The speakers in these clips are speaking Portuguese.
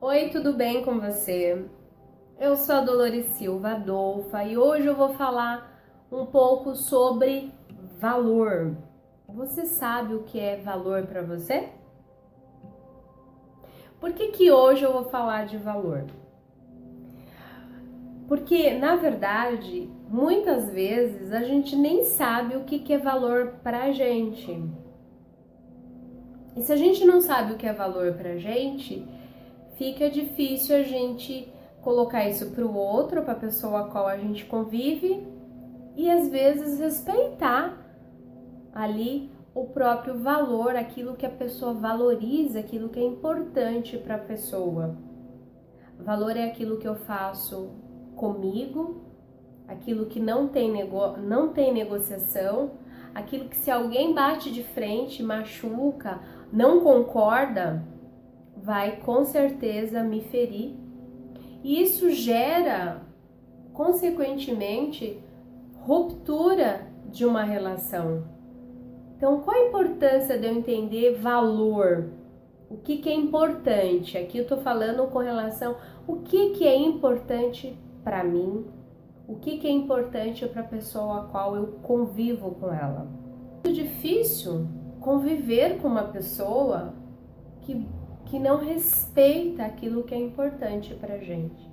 Oi, tudo bem com você? Eu sou a Dolores Silva Adolfa e hoje eu vou falar um pouco sobre valor. Você sabe o que é valor para você? Por que hoje eu vou falar de valor? Porque, na verdade, muitas vezes a gente nem sabe o que é valor pra gente. E se a gente não sabe o que é valor pra gente, fica difícil a gente colocar isso para o outro, para a pessoa a qual a gente convive e às vezes respeitar ali o próprio valor, aquilo que a pessoa valoriza, aquilo que é importante para a pessoa. Valor é aquilo que eu faço comigo, aquilo que não tem negociação, aquilo que se alguém bate de frente, machuca, não concorda, vai com certeza me ferir. E isso gera, consequentemente, ruptura de uma relação. Então, qual a importância de eu entender valor? O que é importante? Aqui eu tô falando com relação o que é importante para mim, o que é importante para a pessoa a qual eu convivo com ela. É muito difícil conviver com uma pessoa que não respeita aquilo que é importante pra gente.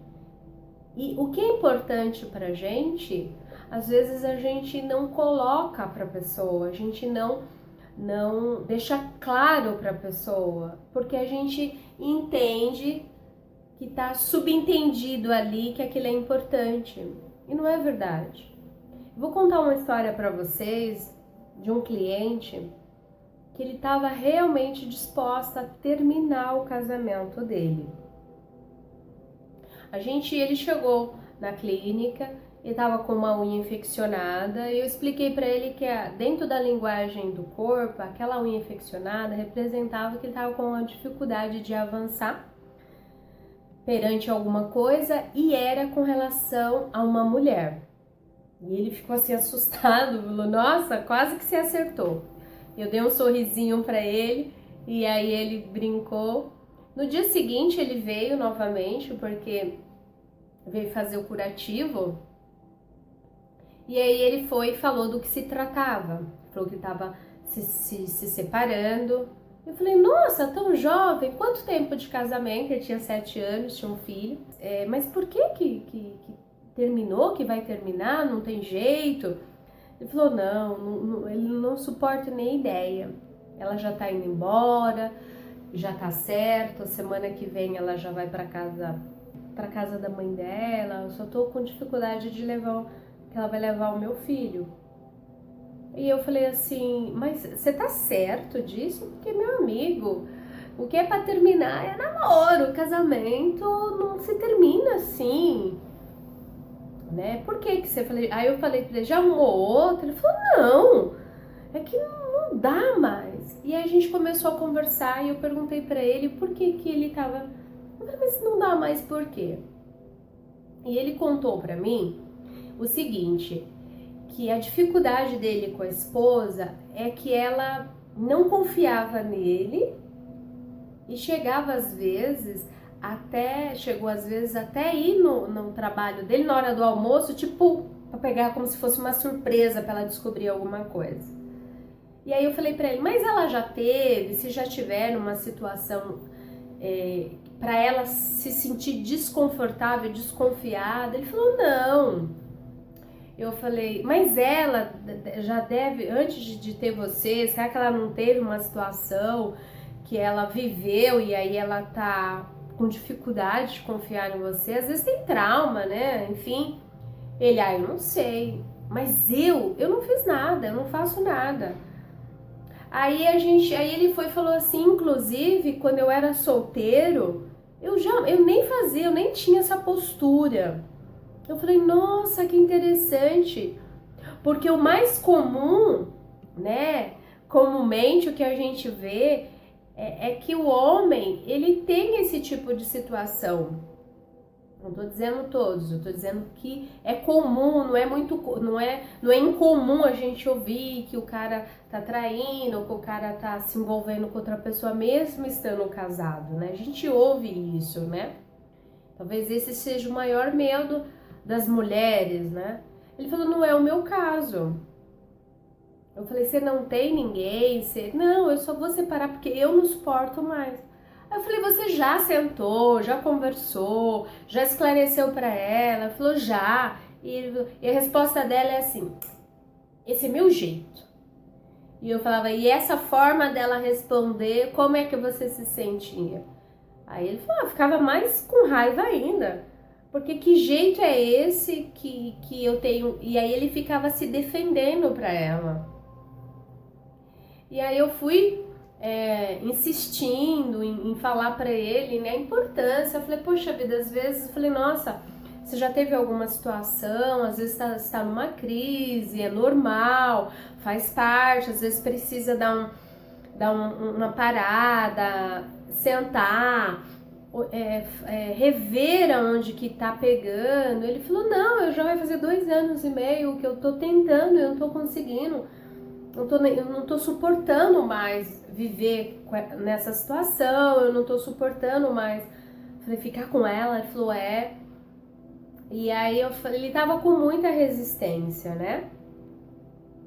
E o que é importante pra gente, às vezes a gente não coloca pra pessoa, a gente não deixa claro pra pessoa, porque a gente entende que tá subentendido ali que aquilo é importante. E não é verdade. Vou contar uma história pra vocês de um cliente que ele estava realmente disposto a terminar o casamento dele. Ele chegou na clínica, ele estava com uma unha infeccionada e eu expliquei para ele que dentro da linguagem do corpo, aquela unha infeccionada representava que ele estava com uma dificuldade de avançar perante alguma coisa e era com relação a uma mulher. E ele ficou assim assustado, falou: "Nossa, quase que você acertou". Eu dei um sorrisinho para ele e aí ele brincou. No dia seguinte ele veio novamente porque veio fazer o curativo. E aí ele foi e falou do que se tratava. Falou que estava se separando. Eu falei: "Nossa, tão jovem, quanto tempo de casamento?" Ele tinha 7 anos, tinha um filho. Mas por que terminou, que vai terminar? Não tem jeito. Ele falou: não, ele não suporta nem ideia. Ela já tá indo embora, já tá certo, semana que vem ela já vai para casa da mãe dela. Eu só tô com dificuldade de que ela vai levar o meu filho. E eu falei assim: "Mas você tá certo disso? Porque, meu amigo, o que é para terminar é namoro, casamento não se termina assim, né? Por que você falou?" Aí eu falei pra ele: "Já arrumou outro?" Ele falou: "Não, é que não dá mais." E aí a gente começou a conversar e eu perguntei pra ele por que ele tava... Eu falei: "Mas não dá mais por quê?" E ele contou pra mim o seguinte, que a dificuldade dele com a esposa é que ela não confiava nele e chegou às vezes até ir no trabalho dele na hora do almoço, tipo, pra pegar como se fosse uma surpresa pra ela descobrir alguma coisa. E aí eu falei pra ele: "Mas ela já teve, se já tiver numa situação pra ela se sentir desconfortável, desconfiada?" Ele falou: "Não." Eu falei: "Mas ela já deve, antes de ter você, será que ela não teve uma situação que ela viveu e aí ela tá com dificuldade de confiar em você? Às vezes tem trauma, né? Enfim." Ele: "Eu não sei, mas eu não fiz nada, eu não faço nada." Aí ele foi e falou assim: "Inclusive, quando eu era solteiro, eu nem fazia, eu nem tinha essa postura." Eu falei: "Nossa, que interessante." Porque o mais comum, né, comumente o que a gente vê é que o homem, ele tem esse tipo de situação. Não tô dizendo todos, eu tô dizendo que é comum, não é incomum a gente ouvir que o cara tá traindo, ou que o cara tá se envolvendo com outra pessoa mesmo estando casado, né? A gente ouve isso, né? Talvez esse seja o maior medo das mulheres, né? Ele falou, não é o meu caso. Eu falei, você não tem ninguém? Você... Não, eu só vou separar porque eu não suporto mais. Aí eu falei, você já sentou, já conversou, já esclareceu pra ela? Ela falou, já. E a resposta dela é assim, esse é meu jeito. E eu falava, e essa forma dela responder, como é que você se sentia? Aí ele falou, ficava mais com raiva ainda. Porque que jeito é esse que eu tenho? E aí ele ficava se defendendo pra ela. E aí eu fui insistindo em falar pra ele, né, a importância. Eu falei, poxa vida, às vezes, eu falei, nossa, você já teve alguma situação, às vezes está numa crise, é normal, faz parte, às vezes precisa dar uma parada, sentar, rever aonde que tá pegando. Ele falou, não, eu já vai fazer 2 anos e meio que eu tô tentando, eu não tô conseguindo. Eu não tô suportando mais viver nessa situação, eu não tô suportando mais. Falei, ficar com ela? Ele falou, é. E aí eu falei, ele tava com muita resistência, né?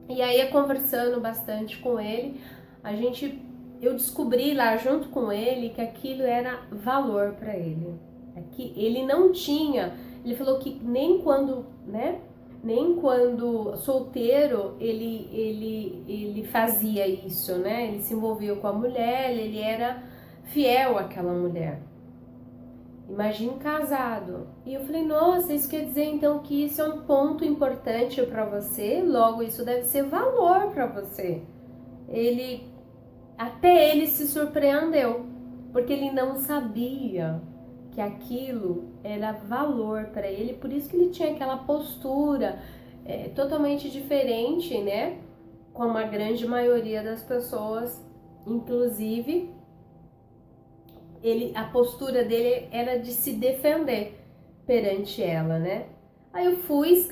E aí, conversando bastante com ele, eu descobri lá junto com ele que aquilo era valor para ele. Que ele não tinha, ele falou que nem quando, né? Nem quando solteiro ele fazia isso, né? Ele se envolveu com a mulher, ele era fiel àquela mulher. Imagine casado. E eu falei, nossa, isso quer dizer então que isso é um ponto importante para você, logo isso deve ser valor para você. Até ele se surpreendeu, porque ele não sabia que aquilo era valor para ele, por isso que ele tinha aquela postura totalmente diferente, né? Como a grande maioria das pessoas, inclusive, a postura dele era de se defender perante ela, né? Aí eu fui,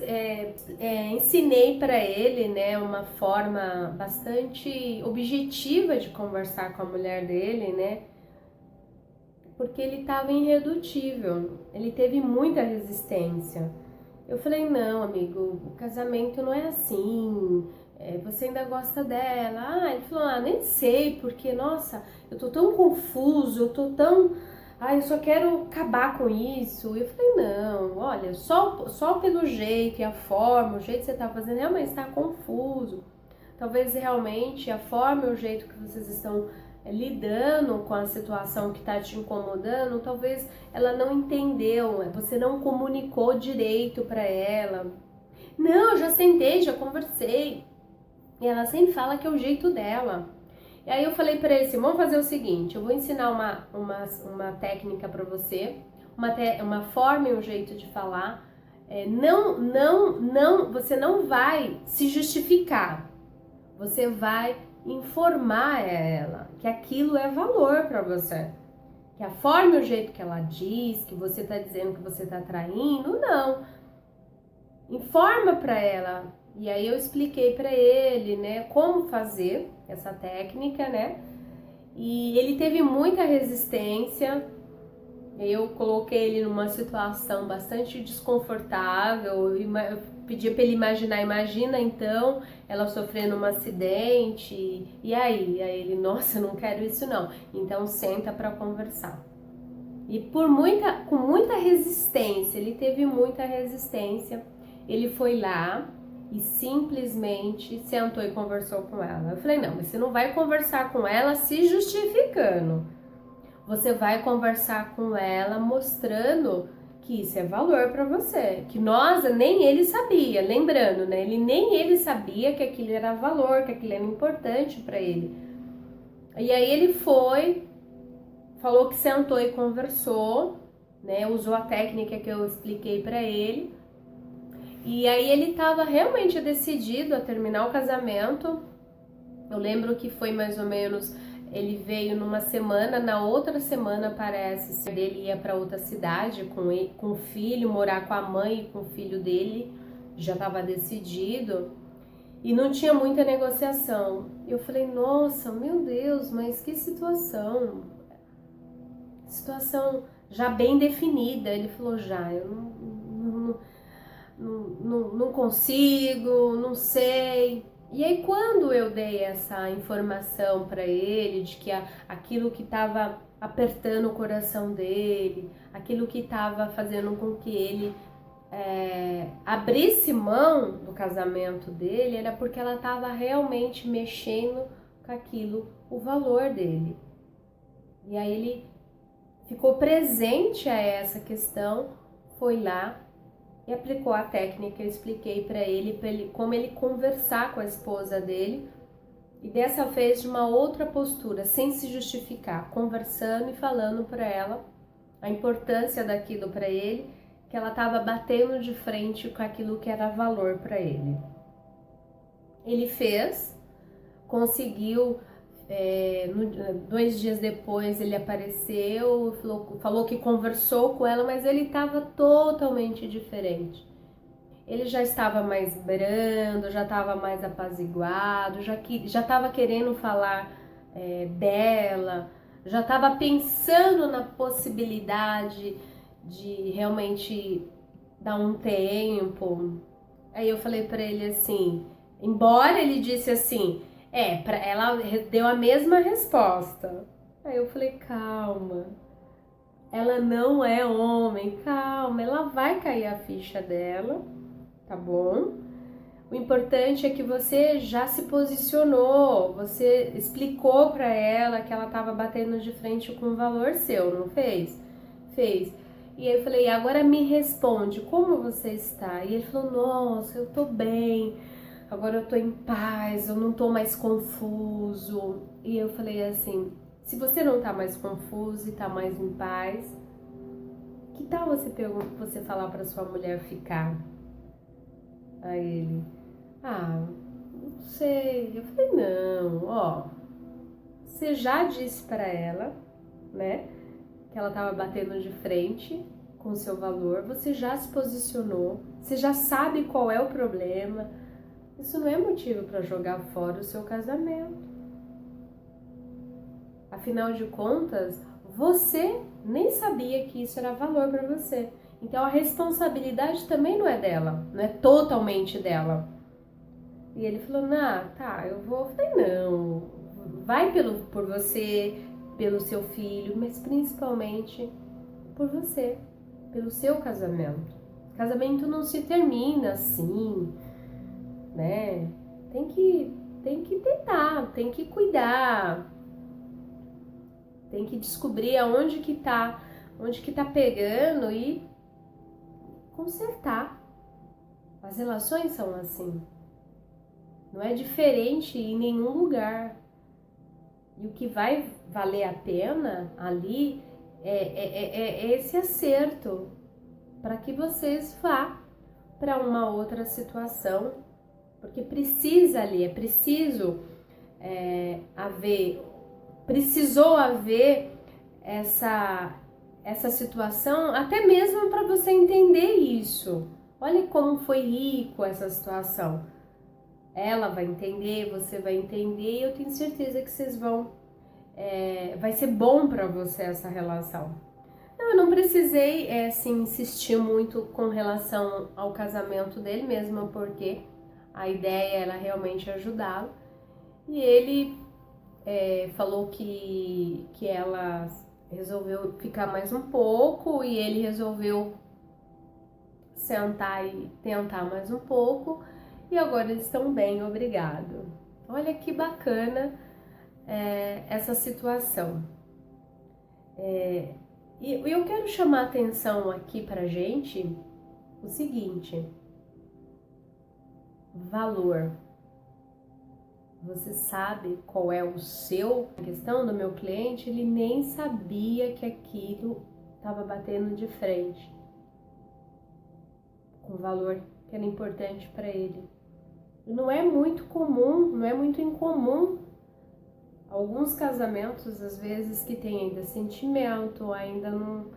ensinei para ele, né, uma forma bastante objetiva de conversar com a mulher dele, né? Porque ele estava irredutível, ele teve muita resistência. Eu falei, não, amigo, o casamento não é assim, você ainda gosta dela. Ele falou, nem sei, porque, nossa, eu tô tão confuso, eu tô tão... eu só quero acabar com isso. E eu falei, não, olha, só pelo jeito e a forma, o jeito que você tá fazendo, realmente está confuso. Talvez realmente a forma e o jeito que vocês estão lidando com a situação que está te incomodando, talvez ela não entendeu, você não comunicou direito para ela. Não, eu já sentei, já conversei. E ela sempre fala que é o jeito dela. E aí eu falei para ele assim, vamos fazer o seguinte, eu vou ensinar uma técnica para você, uma forma e um jeito de falar. Você não vai se justificar, você vai informar ela que aquilo é valor para você. Que a forma e o jeito que ela diz, que você tá dizendo que você tá traindo, não. Informa para ela. E aí eu expliquei para ele, né, como fazer essa técnica, né? E ele teve muita resistência. Eu coloquei ele numa situação bastante desconfortável. Eu pedi para ele imagina então ela sofrendo um acidente. E aí ele, nossa, não quero isso não. Então senta para conversar. E com muita resistência, ele teve muita resistência. Ele foi lá e simplesmente sentou e conversou com ela. Eu falei, não, mas você não vai conversar com ela se justificando. Você vai conversar com ela mostrando que isso é valor para você. Que nem ele sabia, lembrando, né? Nem ele sabia que aquilo era valor, que aquilo era importante para ele. E aí ele falou que sentou e conversou, né? Usou a técnica que eu expliquei para ele. E aí ele estava realmente decidido a terminar o casamento. Eu lembro que foi mais ou menos Ele veio numa semana, na outra semana parece, ele ia para outra cidade com o filho, morar com a mãe e com o filho dele, já estava decidido, e não tinha muita negociação. Eu falei, nossa, meu Deus, mas que situação já bem definida. Ele falou, já, eu não consigo, não sei. E aí quando eu dei essa informação para ele de que aquilo que estava apertando o coração dele, aquilo que estava fazendo com que ele abrisse mão do casamento dele, era porque ela estava realmente mexendo com aquilo, o valor dele. E aí ele ficou presente a essa questão, foi lá e aplicou a técnica. Eu expliquei para ele como ele conversar com a esposa dele, e dessa vez de uma outra postura, sem se justificar, conversando e falando para ela a importância daquilo para ele, que ela estava batendo de frente com aquilo que era valor para ele. Ele fez, conseguiu. 2 dias depois ele apareceu, falou que conversou com ela, mas ele estava totalmente diferente. Ele já estava mais brando, já estava mais apaziguado, já estava querendo falar dela, já estava pensando na possibilidade de realmente dar um tempo. Aí eu falei para ele assim, embora ele disse assim, ela deu a mesma resposta. Aí eu falei, calma, ela não é homem, calma, ela vai cair a ficha dela, tá bom? O importante é que você já se posicionou, você explicou para ela que ela estava batendo de frente com um valor seu, não fez? Fez. E aí eu falei, agora me responde, como você está? E ele falou, nossa, eu tô bem, agora eu tô em paz, eu não tô mais confuso. E eu falei assim, se você não tá mais confuso e tá mais em paz, que tal você falar pra sua mulher ficar? Aí ele, não sei. Eu falei, não, ó, você já disse pra ela, né, que ela tava batendo de frente com o seu valor, você já se posicionou, você já sabe qual é o problema. Isso não é motivo para jogar fora o seu casamento. Afinal de contas, você nem sabia que isso era valor para você. Então a responsabilidade também não é dela, não é totalmente dela. E ele falou, tá, eu vou. Eu falei, não, vai por você, pelo seu filho, mas principalmente por você, pelo seu casamento. Casamento não se termina assim, né? Tem que tentar, tem que cuidar, tem que descobrir onde que tá pegando e consertar. As relações são assim. Não é diferente em nenhum lugar. E o que vai valer a pena ali é esse acerto para que vocês vá para uma outra situação, porque precisa ali, precisou haver essa situação, até mesmo para você entender isso. Olha como foi rico essa situação. Ela vai entender, você vai entender, e eu tenho certeza que vocês vão, vai ser bom para você essa relação. Eu não precisei assim, insistir muito com relação ao casamento dele mesmo, porque a ideia era realmente ajudá-lo. E ele falou que ela resolveu ficar mais um pouco e ele resolveu sentar e tentar mais um pouco. E agora eles estão bem, obrigado. Olha que bacana essa situação. E eu quero chamar a atenção aqui pra gente o seguinte: valor. Você sabe qual é o seu? A questão do meu cliente, ele nem sabia que aquilo estava batendo de frente com o valor que era importante para ele. Não é muito comum, não é muito incomum alguns casamentos, às vezes, que tem ainda sentimento, ainda não...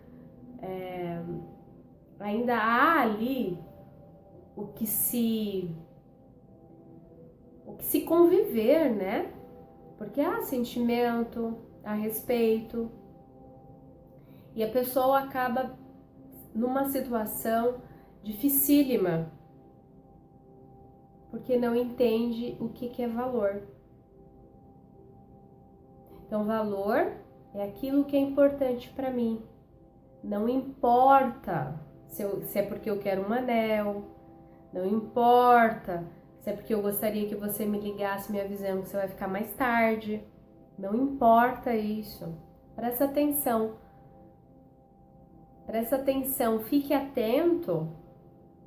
ainda há ali o que se conviver, né? Porque há sentimento, há respeito, e a pessoa acaba numa situação dificílima, porque não entende o que é valor. Então, valor é aquilo que é importante para mim. Não importa se é porque eu quero um anel, não importa se é porque eu gostaria que você me ligasse me avisando que você vai ficar mais tarde. Não importa isso. Presta atenção. Presta atenção, fique atento,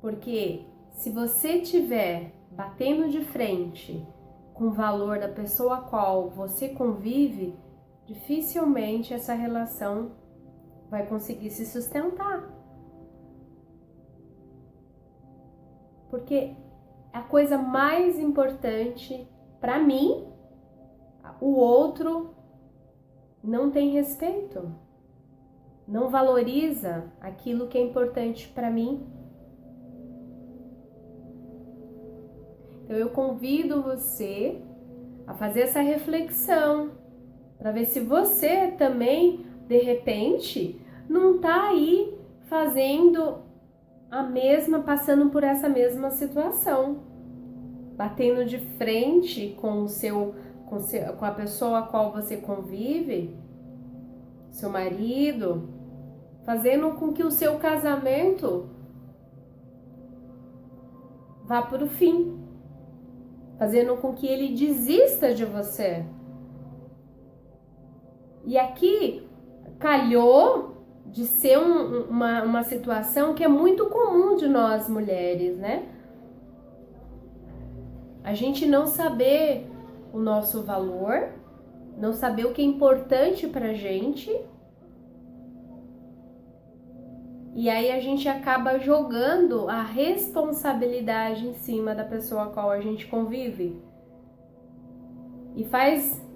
porque se você estiver batendo de frente com o valor da pessoa a qual você convive, dificilmente essa relação vai conseguir se sustentar. Porque a coisa mais importante para mim, o outro não tem respeito, não valoriza aquilo que é importante para mim. Então eu convido você a fazer essa reflexão para ver se você também, de repente, não está aí fazendo passando por essa mesma situação, batendo de frente com a pessoa a qual você convive, seu marido, fazendo com que o seu casamento vá para o fim, fazendo com que ele desista de você. E aqui calhou de ser uma situação que é muito comum de nós mulheres, né? A gente não saber o nosso valor, não saber o que é importante pra gente, e aí a gente acaba jogando a responsabilidade em cima da pessoa com a qual a gente convive.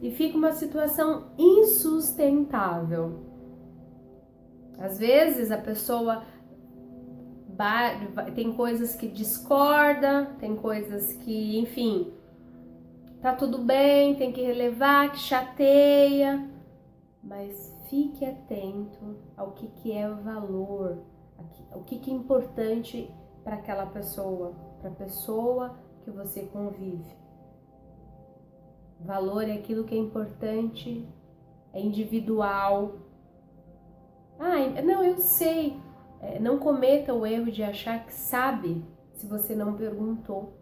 E fica uma situação insustentável. Às vezes a pessoa tem coisas que discorda, tem coisas que, enfim, tá tudo bem, tem que relevar, que chateia, mas fique atento ao que é o valor, o que é importante para aquela pessoa, para a pessoa que você convive. Valor é aquilo que é importante, é individual. Não, eu sei. Não cometa o erro de achar que sabe se você não perguntou.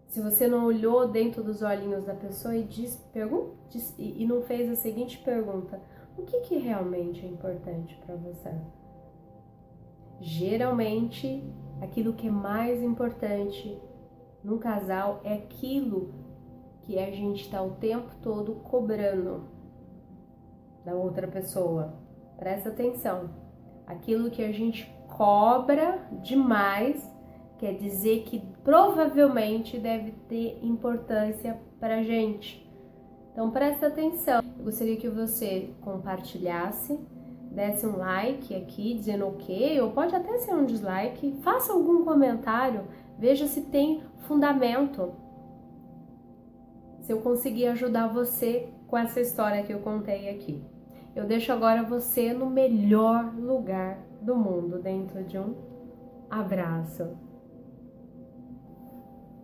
Se você não olhou dentro dos olhinhos da pessoa e não fez a seguinte pergunta: o que realmente é importante para você? Geralmente, aquilo que é mais importante num casal é aquilo que a gente está o tempo todo cobrando da outra pessoa. Presta atenção. Aquilo que a gente cobra demais quer dizer que provavelmente deve ter importância pra gente. Então presta atenção. Eu gostaria que você compartilhasse, desse um like aqui dizendo ok, ou pode até ser um dislike, faça algum comentário, veja se tem fundamento. Se eu conseguir ajudar você com essa história que eu contei aqui. Eu deixo agora você no melhor lugar do mundo, dentro de um abraço.